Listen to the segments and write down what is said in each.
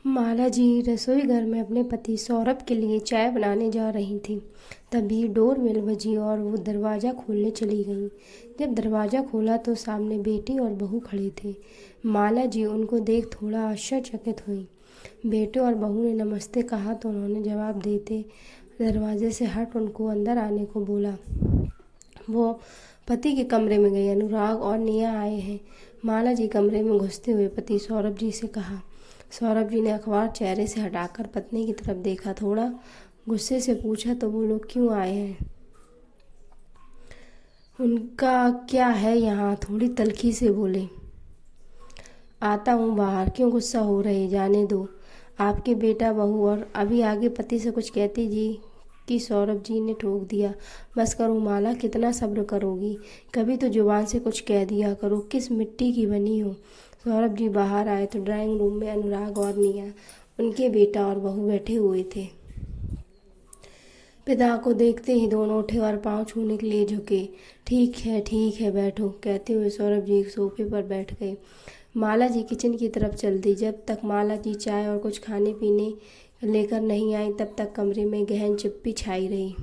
माला जी रसोई घर में अपने पति सौरभ के लिए चाय बनाने जा रही थीं। तभी डोरबेल बजी और वो दरवाज़ा खोलने चली गईं। जब दरवाज़ा खोला तो सामने बेटी और बहू खड़े थे। माला जी उनको देख थोड़ा आश्चर्यचकित हुई। बेटे और बहू ने नमस्ते कहा तो उन्होंने जवाब देते दरवाजे से हट उनको अंदर आने को बोला। वो पति के कमरे में गई। अनुराग और नेहा आए हैं। माला जी कमरे में घुसते हुए पति सौरभ जी से कहा। सौरभ जी ने अखबार चेहरे से हटाकर पत्नी की तरफ देखा, थोड़ा गुस्से से पूछा, तो वो लोग क्यों आए हैं? उनका क्या है यहाँ? थोड़ी तल्खी से बोले। आता हूँ बाहर, क्यों गुस्सा हो रहे? जाने दो। आपके बेटा बहू और अभी आगे पति से कुछ कहती जी कि सौरभ जी ने टोक दिया। बस करो माला, कितना सब्र करोगी? कभी तो जुबान से कुछ कह दिया करो, किस मिट्टी की बनी हो। सौरभ जी बाहर आए तो ड्राइंग रूम में अनुराग और निया, उनके बेटा और बहू बैठे हुए थे। पिता को देखते ही दोनों उठे और पांव छूने के लिए झुके। ठीक है बैठो, कहते हुए सौरभ जी एक सोफे पर बैठ गए। माला जी किचन की तरफ चल दी। जब तक माला जी चाय और कुछ खाने पीने लेकर नहीं आई तब तक कमरे में गहन चुप्पी छाई रही।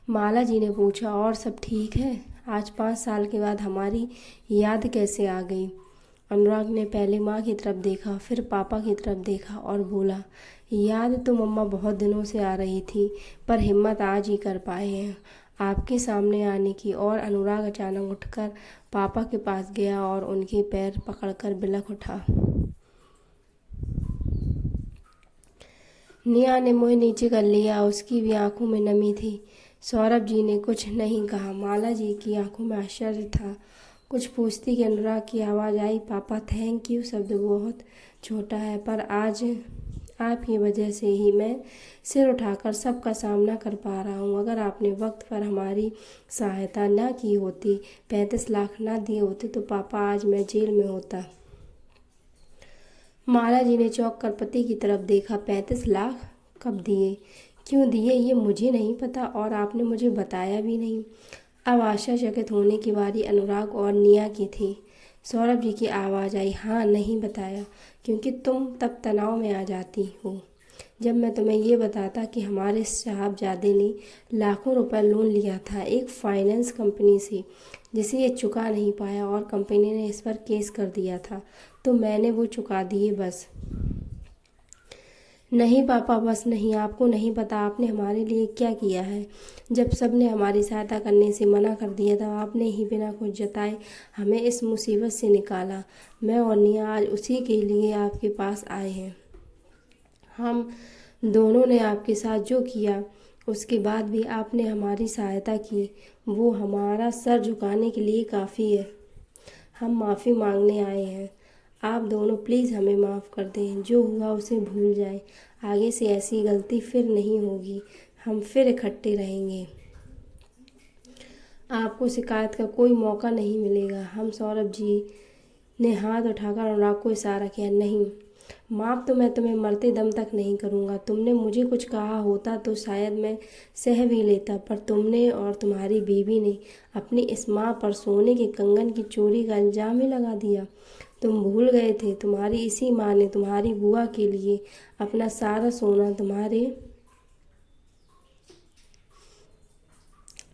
माला जी ने पूछा, और सब ठीक है? आज 5 साल के बाद हमारी याद कैसे आ गई? अनुराग ने पहले माँ की तरफ देखा, फिर पापा की तरफ देखा और बोला, याद तो मम्मा बहुत दिनों से आ रही थी, पर हिम्मत आज ही कर पाए हैं आपके सामने आने की। और अनुराग अचानक उठकर पापा के पास गया और उनके पैर पकड़कर बिलख उठा। निया ने मुँह नीचे कर लिया, उसकी भी आंखों में नमी थी। सौरभ जी ने कुछ नहीं कहा। माला जी की आंखों में आश्चर्य था। कुछ पूछती कि अनुराग की आवाज़ आई, पापा थैंक यू शब्द बहुत छोटा है, पर आज आपकी वजह से ही मैं सिर उठाकर सबका सामना कर पा रहा हूँ। अगर आपने वक्त पर हमारी सहायता न की होती, 35 लाख ना दिए होते, तो पापा आज मैं जेल में होता। माला जी ने चौंक कर पति की तरफ देखा। 35 लाख? कब दिए? क्यों दिए? ये मुझे नहीं पता और आपने मुझे बताया भी नहीं। अब आश्चर्यचकित होने की बारी अनुराग और निया की थी। सौरभ जी की आवाज़ आई, हाँ नहीं बताया, क्योंकि तुम तब तनाव में आ जाती हो। जब मैं तुम्हें ये बताता कि हमारे साहबजादे ने लाखों रुपए लोन लिया था एक फाइनेंस कंपनी से, जिसे ये चुका नहीं पाया और कंपनी ने इस पर केस कर दिया था, तो मैंने वो चुका दिए बस। नहीं पापा, बस नहीं। आपको नहीं पता आपने हमारे लिए क्या किया है। जब सबने हमारी सहायता करने से मना कर दिया था, आपने ही बिना कुछ जताए हमें इस मुसीबत से निकाला। मैं और निया आज उसी के लिए आपके पास आए हैं। हम दोनों ने आपके साथ जो किया, उसके बाद भी आपने हमारी सहायता की, वो हमारा सर झुकाने के लिए काफ़ी है। हम माफ़ी मांगने आए हैं। आप दोनों प्लीज़ हमें माफ़ कर दें। जो हुआ उसे भूल जाएं। आगे से ऐसी गलती फिर नहीं होगी। हम फिर इकट्ठे रहेंगे। आपको शिकायत का कोई मौका नहीं मिलेगा। हम सौरभ जी ने हाथ उठाकर अनुराग को इशारा किया। नहीं, माफ़ तो मैं तुम्हें मरते दम तक नहीं करूँगा। तुमने मुझे कुछ कहा होता तो शायद मैं सह भी लेता, पर तुमने और तुम्हारी बीवी ने अपनी इस माँ पर सोने के कंगन की चोरी का इल्ज़ाम ही लगा दिया। तुम भूल गए थे, तुम्हारी इसी माँ ने तुम्हारी बुआ के लिए अपना सारा सोना तुम्हारे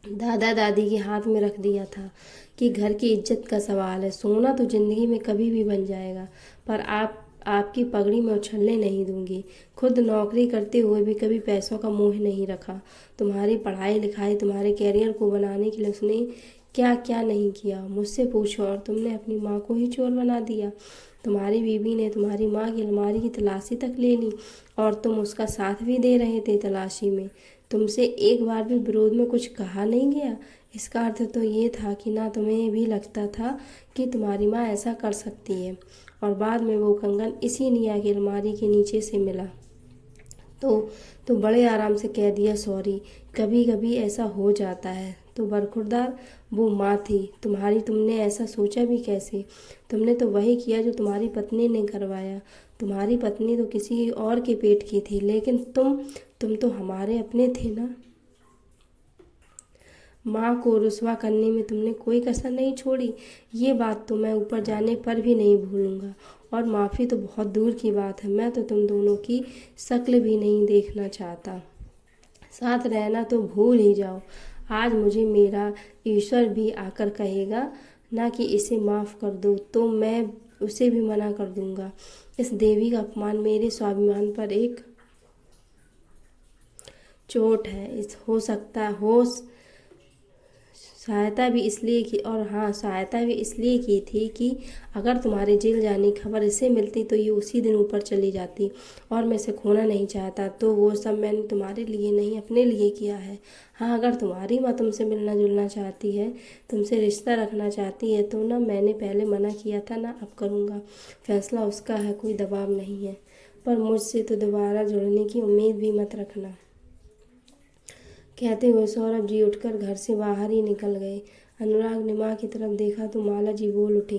दादा दादी के हाथ में रख दिया था कि घर की इज्जत का सवाल है। सोना तो ज़िंदगी में कभी भी बन जाएगा, पर आपकी पगड़ी में उछलने नहीं दूंगी। खुद नौकरी करते हुए भी कभी पैसों का मोह नहीं रखा। तुम्हारी पढ़ाई लिखाई, तुम्हारे कैरियर को बनाने के लिए उसने क्या क्या नहीं किया, मुझसे पूछो। और तुमने अपनी माँ को ही चोर बना दिया। तुम्हारी बीवी ने तुम्हारी माँ की अलमारी की तलाशी तक ले ली और तुम उसका साथ भी दे रहे थे तलाशी में। तुमसे एक बार भी विरोध में कुछ कहा नहीं गया। इसका अर्थ तो ये था कि ना तुम्हें भी लगता था कि तुम्हारी माँ ऐसा कर सकती है। और बाद में वो कंगन इसी निया की अलमारी के नीचे से मिला तो बड़े आराम से कह दिया सॉरी। कभी कभी ऐसा हो जाता है। तो बरखुरदार वो माँ थी तुम्हारी। तुमने ऐसा सोचा भी कैसे? तुमने तो वही किया जो तुम्हारी पत्नी ने करवाया। तुम्हारी पत्नी तो किसी और के पेट की थी, लेकिन तुम तो हमारे अपने थे ना। माँ को रुसवा करने में तुमने कोई कसर नहीं छोड़ी। ये बात तो मैं ऊपर जाने पर भी नहीं भूलूंगा। और माफ़ी तो बहुत दूर की बात है, मैं तो तुम दोनों की शक्ल भी नहीं देखना चाहता। साथ रहना तो भूल ही जाओ। आज मुझे मेरा ईश्वर भी आकर कहेगा ना कि इसे माफ़ कर दो, तो मैं उसे भी मना कर दूंगा। इस देवी का अपमान मेरे स्वाभिमान पर एक चोट है। इस हो सकता हो सहायता भी इसलिए की, और हाँ, सहायता भी इसलिए की थी कि अगर तुम्हारे जेल जाने की खबर इसे मिलती तो ये उसी दिन ऊपर चली जाती, और मैं इसे खोना नहीं चाहता। तो वो सब मैंने तुम्हारे लिए नहीं, अपने लिए किया है। हाँ, अगर तुम्हारी माँ तुमसे मिलना जुलना चाहती है, तुमसे रिश्ता रखना चाहती है, तो ना मैंने पहले मना किया था ना अब करूँगा। फैसला उसका है, कोई दबाव नहीं है। पर मुझसे तो दोबारा जुड़ने की उम्मीद भी मत रखना। कहते हुए सौरभ जी उठकर घर से बाहर ही निकल गए। अनुराग ने माँ की तरफ देखा तो माला जी बोल उठी,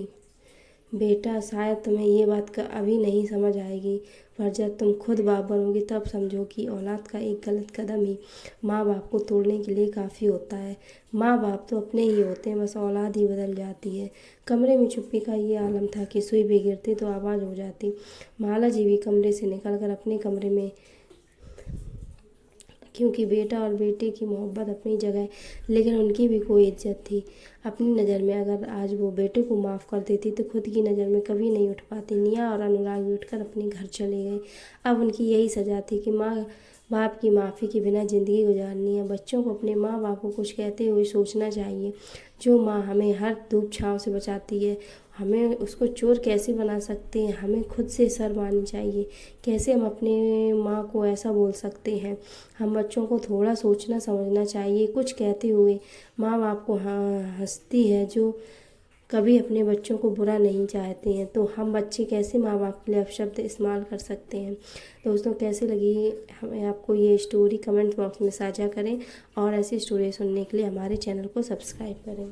बेटा शायद तुम्हें ये बात का अभी नहीं समझ आएगी, पर जब तुम खुद बाप बनोगी तब समझो कि औलाद का एक गलत कदम ही माँ बाप को तोड़ने के लिए काफ़ी होता है। माँ बाप तो अपने ही होते हैं, बस औलाद ही बदल जाती है। कमरे में चुप्पी का ये आलम था कि सुई भी गिरती तो आवाज़ हो जाती। माला जी भी कमरे से निकलकर अपने कमरे में, क्योंकि बेटा और बेटी की मोहब्बत अपनी जगह, लेकिन उनकी भी कोई इज्जत थी अपनी नज़र में। अगर आज वो बेटे को माफ़ कर देती तो खुद की नज़र में कभी नहीं उठ पाती। निया और अनुराग भी उठकर अपने घर चले गए। अब उनकी यही सज़ा थी कि माँ बाप की माफ़ी के बिना ज़िंदगी गुजारनी है। बच्चों को अपने माँ बाप को कुछ कहते हुए सोचना चाहिए। जो माँ हमें हर धूप छाँव से बचाती है, हमें उसको चोर कैसे बना सकते हैं। हमें खुद से शर्म आनी चाहिए। कैसे हम अपने माँ को ऐसा बोल सकते हैं। हम बच्चों को थोड़ा सोचना समझना चाहिए। कुछ कहते हुए माँ बाप को हंसती है जो कभी अपने बच्चों को बुरा नहीं चाहते हैं। तो हम बच्चे कैसे माँ बाप के लिए अपशब्द इस्तेमाल कर सकते हैं। दोस्तों, कैसी लगी हमें आपको ये स्टोरी, कमेंट बॉक्स में साझा करें, और ऐसी स्टोरी सुनने के लिए हमारे चैनल को सब्सक्राइब करें।